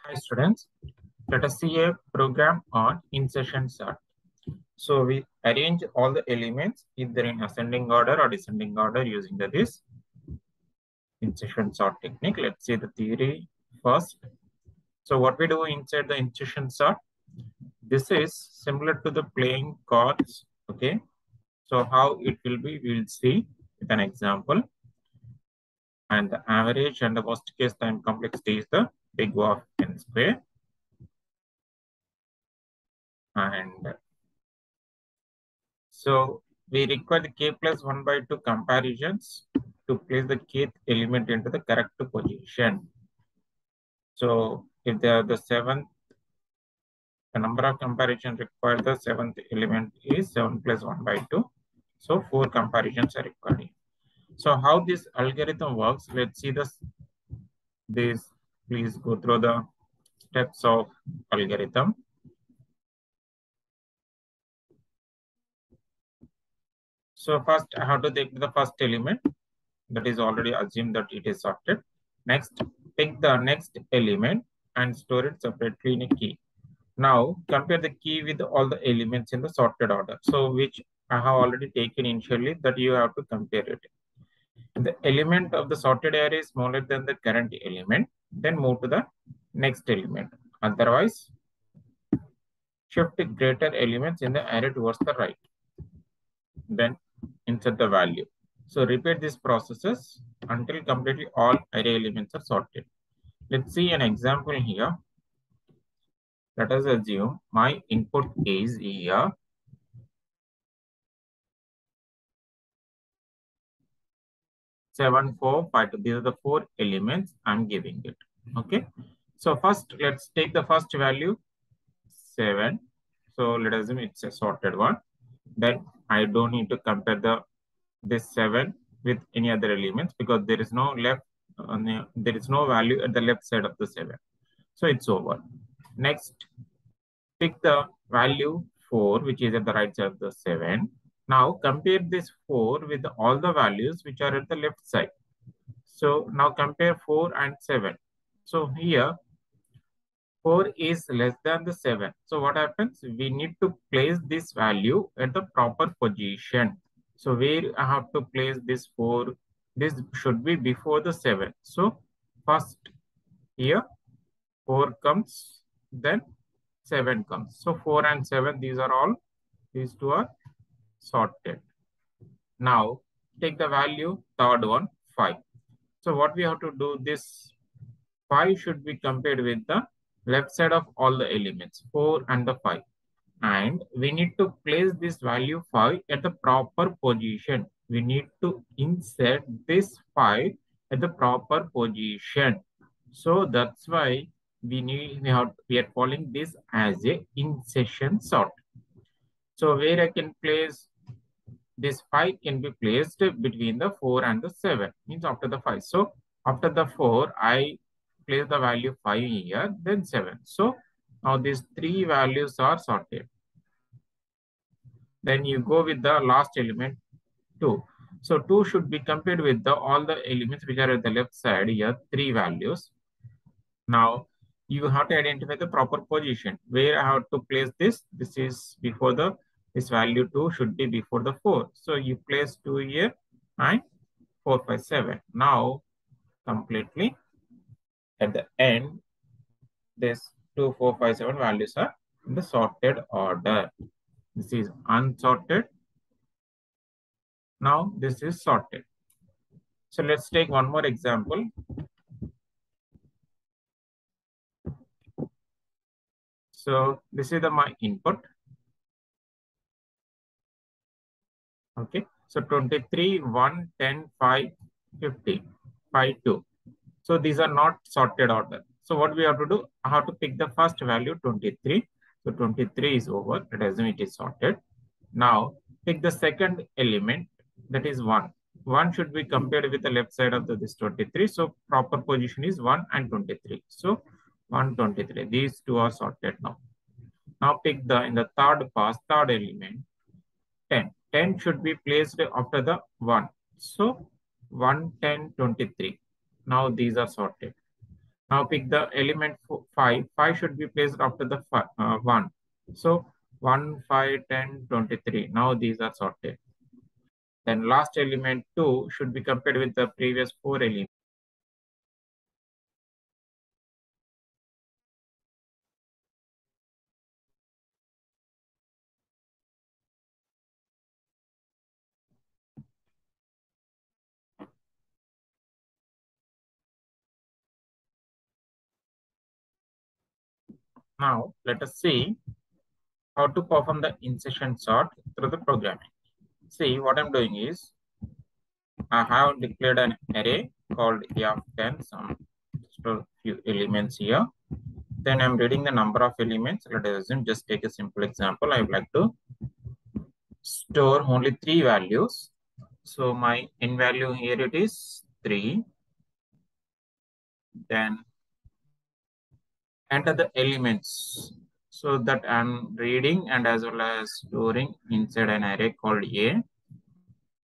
Hi students, let us see a program on insertion sort. So we arrange all the elements either in ascending order or descending order using this insertion sort technique. Let's see the theory first. So what we do inside the insertion sort, this is similar to the playing cards. Okay, so how it will be, we will see with an example. And the average and the worst case time complexity is the big O of n square. And so we require the k plus 1 by 2 comparisons to place the kth element into the correct position. So if they are the seventh, the number of comparisons required, the seventh element is 7 plus 1 by 2. So 4 comparisons are required. So how this algorithm works, let's see this. Please go through the steps of algorithm. So first I have to take the first element, that is already assumed that it is sorted. Next, take the next element and store it separately in a key. Now compare the key with all the elements in the sorted order. So which I have already taken initially, that you have to compare it. The element of the sorted array is smaller than the current element, then move to the next element. Otherwise, shift greater elements in the array towards the right. Then insert the value. So repeat these processes until completely all array elements are sorted. Let's see an example here. Let us assume my input is here 7, 4, 5. These are the 4 elements I'm giving it. Okay. So first, let's take the first value 7. So let us assume it's a sorted one. Then I don't need to compare this 7 with any other elements because there is no value at the left side of the 7. So it's over. Next, pick the value 4, which is at the right side of the 7. Now compare this 4 with all the values which are at the left side. So now compare 4 and 7. So here 4 is less than the 7. So what happens? We need to place this value at the proper position. So where I have to place this 4, this should be before the 7. So first here 4 comes, then 7 comes. So 4 and 7, these two are sorted. Now take the value, third one, 5. So what we have to do, this 5 should be compared with the left side of all the elements, 4 and the 5. And we need to place this value 5 at the proper position. We need to insert this 5 at the proper position. So that's why we are calling this as a insertion sort. So where I can place this 5 can be placed between the 4 and the 7, means after the 5. So after the 4, I place the value 5 here, then 7. So now these 3 values are sorted. Then you go with the last element 2. So 2 should be compared with all the elements which are at the left side here, 3 values. Now you have to identify the proper position where I have to place this. This is before this value 2 should be before the 4. So you place 2 here and 4, 5, 7. Now completely at the end, this 2, 4, 5, 7 values are in the sorted order. This is unsorted. Now this is sorted. So let's take one more example. So this is my input. Okay. So 23, 1, 10, 5, 50, 5, 2. So these are not sorted order. So what we have to do, I have to pick the first value 23. So 23 is over. Let us assume it is sorted. Now pick the second element, that is 1. 1 should be compared with the left side of this 23. So proper position is 1 and 23. So 1, 23. These two are sorted now. Now pick in the third element, 10. 10 should be placed after the 1. So 1, 10, 23. Now these are sorted. Now pick the element 5. 5 should be placed after the 1. So 1, 5, 10, 23. Now these are sorted. Then last element 2 should be compared with the previous 4 elements. Now let us see how to perform the insertion sort through the programming. See, what I'm doing is I have declared an array called A of 10, some few elements here. Then I'm reading the number of elements. Let us assume, just take a simple example. I would like to store only 3 values. So my n value here it is 3. Then enter the elements so that I'm reading and as well as storing inside an array called A.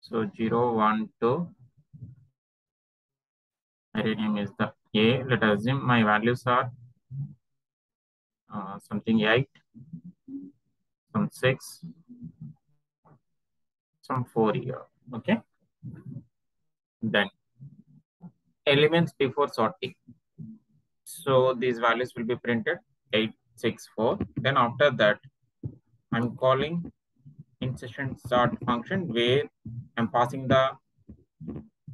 So 0, 1, 2. Array name is the A. Let us assume my values are something 8, some 6, some 4 here. Okay. Then elements before sorting. So these values will be printed 8, 6, 4. Then after that, I'm calling insertion sort function where I'm passing the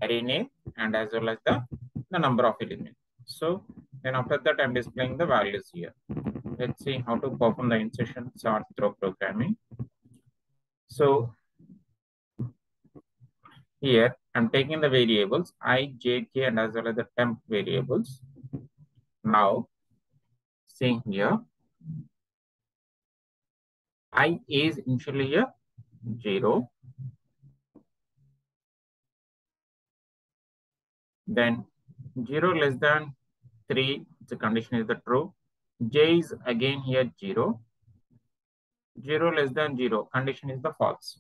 array name and as well as the number of elements. So then after that, I'm displaying the values here. Let's see how to perform the insertion sort through programming. So here I'm taking the variables I, j, k, and as well as the temp variables. Now, seeing here, I is initially a 0. Then 0 less than 3, the condition is the true. J is again here 0. 0 less than 0, condition is the false.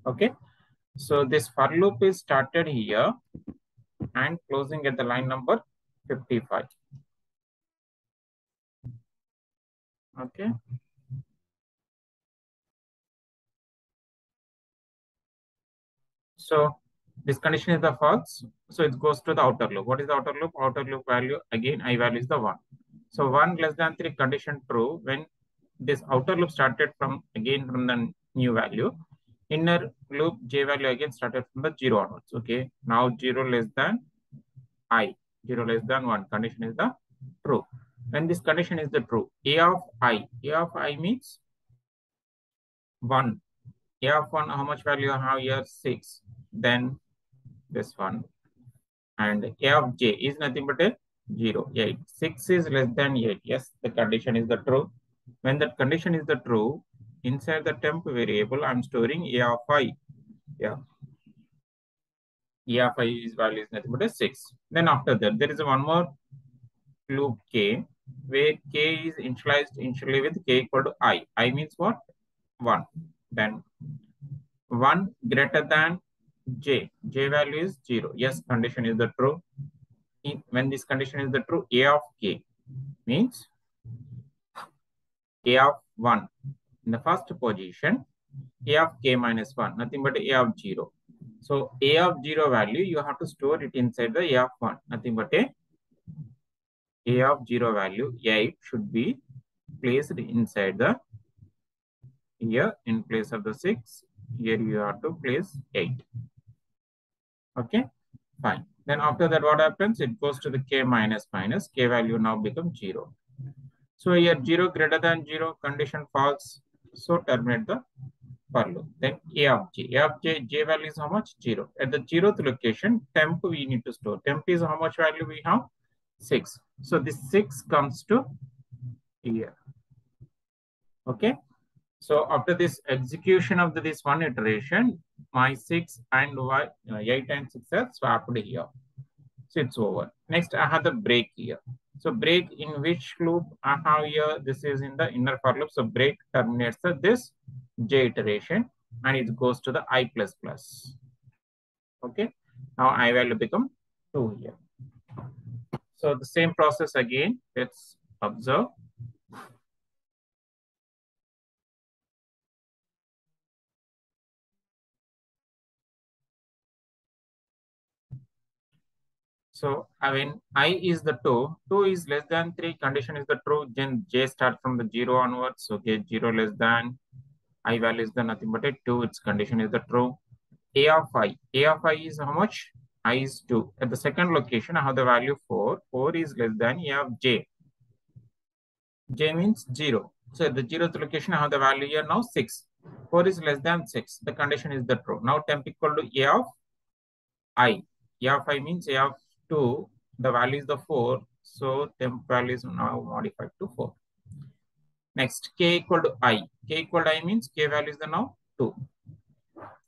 Okay. So this for loop is started here and closing at the line number 55. Okay. So this condition is the false. So it goes to the outer loop. What is the outer loop? Outer loop value, again, I value is the 1. So 1 less than 3 condition true when this outer loop started from the new value. Inner loop j value again started from the 0 onwards. Okay. Now 0 less than I. 0 less than 1 condition is the true. When this condition is the true, A of I means 1. A of 1, how much value you have here? 6. Then this one. And A of j is nothing but a 0, 8. 6 is less than 8. Yes, the condition is the true. When that condition is the true, inside the temp variable, I'm storing A of I. Yeah. A of I is value is nothing but a 6. Then after that, there is one more loop k, where k is initialized initially with k equal to I. I means what? 1. Then 1 greater than j. J value is 0. Yes, condition is the true. When this condition is the true, A of k means A of 1 in the first position, A of k minus 1, nothing but A of 0. So A of 0 value, you have to store it inside the A of 1, nothing but A of 0 value, 8 should be placed inside the here in place of the 6. Here you have to place 8. Okay, fine. Then after that, what happens? It goes to the k minus minus, k value now becomes 0. So here 0 greater than 0, condition false. So terminate the for loop. Then A of j. A of j, j value is how much? 0. At the 0th location, temp we need to store. Temp is how much value we have? 6. So this 6 comes to here. Okay. So after this execution of this one iteration, my 6 and 8 and 6 are swapped here. So it's over. Next, I have the break here. So break in which loop I have here? This is in the inner for loop. So break terminates this j iteration and it goes to the I++. Okay. Now I value become 2 here. So the same process again, let's observe. So when I is the 2 is less than 3, condition is the true, then j start from the 0 onwards. So okay, 0 less than I value is the nothing but a 2, its condition is the true. A of I is how much? I is 2. At the second location, I have the value 4. 4 is less than A of j. J means 0. So at the 0th location, I have the value here now 6. 4 is less than 6. The condition is the true. Now temp equal to A of I. A of I means A of 2. The value is the 4. So temp value is now modified to 4. Next, K equal to I. K equal to I means K value is the now 2.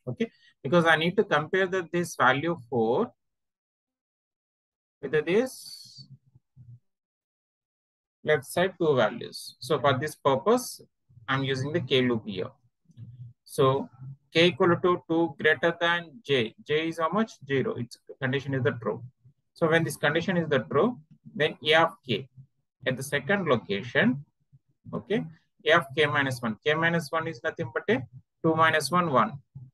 Okay. Because I need to compare this value 4 with this left side 2 values. So for this purpose, I'm using the K loop here. So K equal to 2 greater than J. J is how much? 0. Its condition is the true. So when this condition is the true, then A of K at the second location, okay, A of K minus 1. K minus 1 is nothing but a 2 minus 1, 1.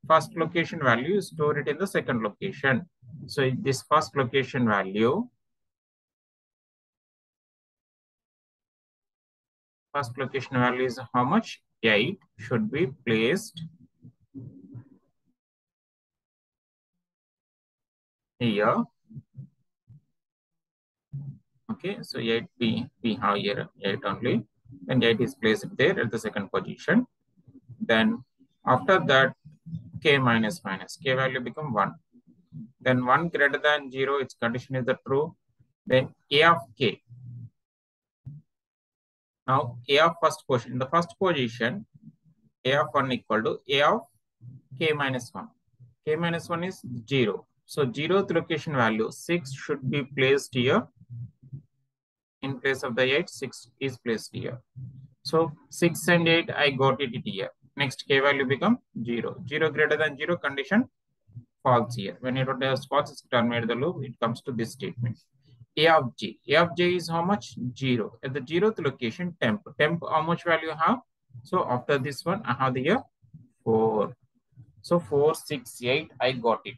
First location value is stored it in the second location. So this first location value, is how much? 8 should be placed here. Okay, so 8 we have here 8 only. Then 8 is placed there at the second position. Then after that, K minus minus, K value become 1. Then 1 greater than 0, its condition is the true. Then A of K. Now A of first position. In the first position, A of 1 equal to A of K minus 1. K minus 1 is 0. So 0th location value 6 should be placed here. In place of the 8, 6 is placed here. So 6 and 8, I got it here. Next K value become 0. 0 greater than 0 condition false here. When it has false, it's terminate the loop. It comes to this statement. A of J. A of J is how much? 0. At the 0th location, temp. Temp, how much value I have? So after this one, I have the here 4. So 4, 6, 8, I got it.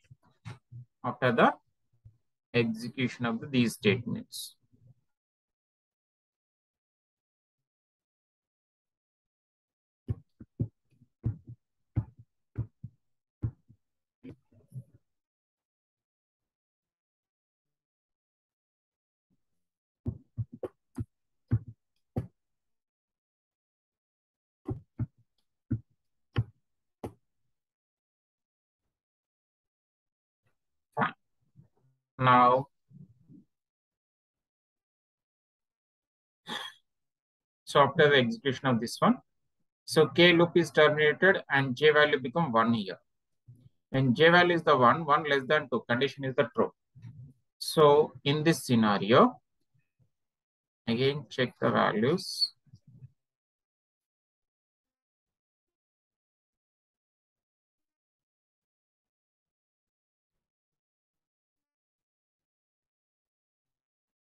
After the execution of these statements. Fine. Now, so after the execution of this one, so K loop is terminated and J value become 1 here. When J value is the 1, 1 less than 2, condition is the true. So in this scenario, again check the values.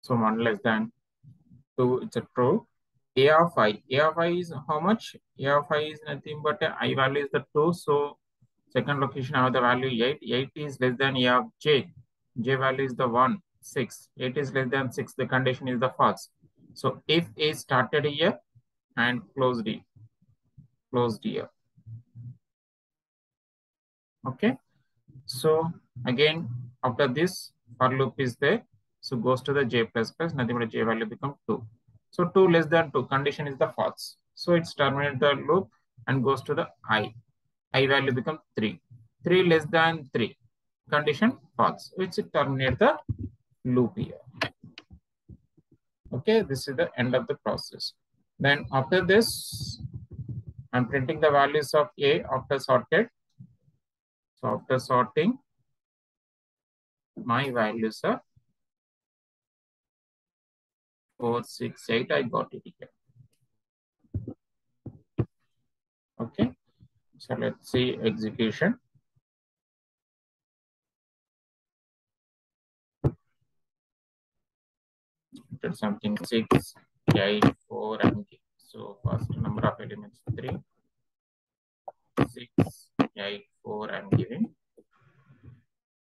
So 1 less than 2, it's a true. A of I. A of I is how much? A of I is nothing but I value is the 2. So second location I have the value 8. 8 is less than A of J. J value is the 1. 6. 8 is less than 6. The condition is the false. So if A started here and closed here. Okay. So again, after this, for loop is there. So goes to the J plus plus, nothing but J value become 2. So 2 less than 2, condition is the false. So it's terminate the loop and goes to the I. I value become 3. 3 less than 3, condition false, which terminate the loop here. Okay, this is the end of the process. Then after this, I'm printing the values of A after sorted. So after sorting, my values are 4, 6, 8. I got it here. Okay. So let's see execution. printed something 6, 8, 4, and so first number of elements 3, 6, 8, 4. I'm giving.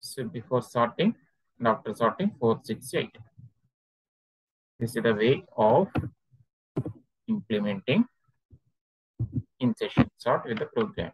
So before sorting and after sorting 4, 6, 8. This is the way of implementing insertion sort with the program.